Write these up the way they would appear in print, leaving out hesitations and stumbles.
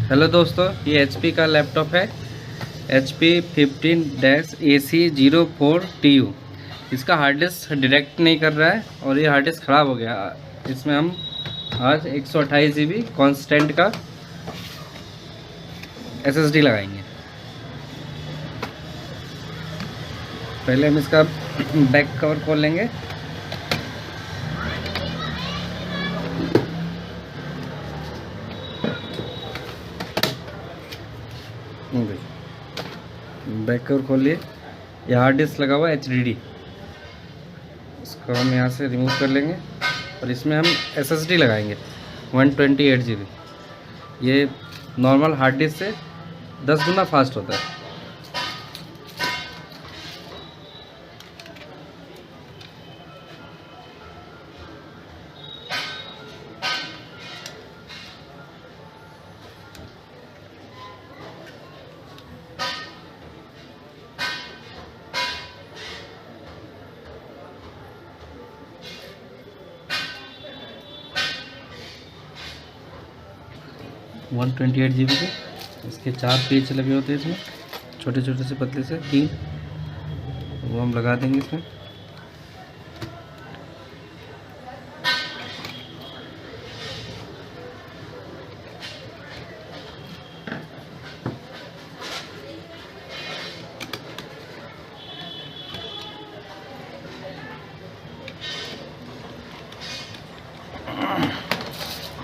Hello दोस्तों, ये HP का लैपटॉप है। HP 15-AC04TU। इसका हार्ड डिस्क डायरेक्ट नहीं कर रहा है और ये हार्ड डिस्क ख़राब हो गया। इसमें हम आज 128 GB कॉन्स्टेंट का SSD लगाएंगे। पहले हम इसका बैक कवर खोल लेंगे। बैक कवर खोल लिए। ये हार्ड डिस्क लगा हुआ है HDD। इसको हम यहाँ से रिमूव कर लेंगे और इसमें हम SSD लगाएंगे 128 GB। ये नॉर्मल हार्ड डिस्क से 10 गुना फास्ट होता है। 128 GB के इसके 4 पेज लगे होते हैं इसमें, छोटे छोटे से पतले से 3, वो हम लगा देंगे इसमें।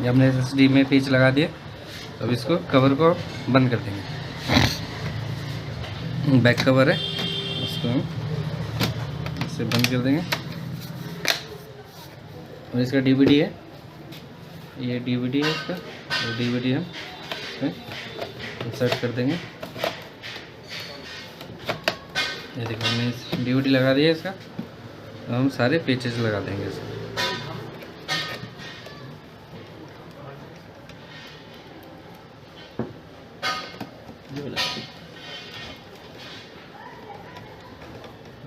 ये हमने SSD में पेच लगा दिए। अब इसको कवर को बंद कर देंगे। बैक कवर है, इसको हम इसे बंद कर देंगे। और इसका DVD है, ये DVD है इसका, और DVD हम इसमें इंसर्ट कर देंगे। ये देखो हमने DVD लगा दिया इसका। तो हम सारे पेचेस लगा देंगे इसको।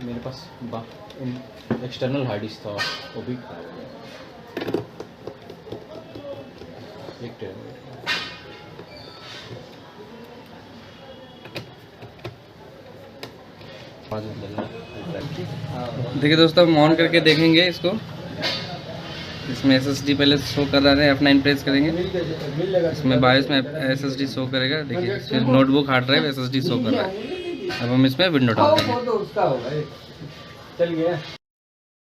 मेरे पास एक्सटर्नल हार्ड डिस्क था, वो भी खराब हो गया। एक टेराबाइट। देखिए दोस्तों, हम ऑन करके देखेंगे इसको। इसमें SSD पहले शो कर रहा है, F9 प्रेस करेंगे। इसमें बायोस में SSD शो करेगा। देखिए फिर notebook hard drive SSD show कर रहा है। अब हम इसमें विंडो डाल देंगे।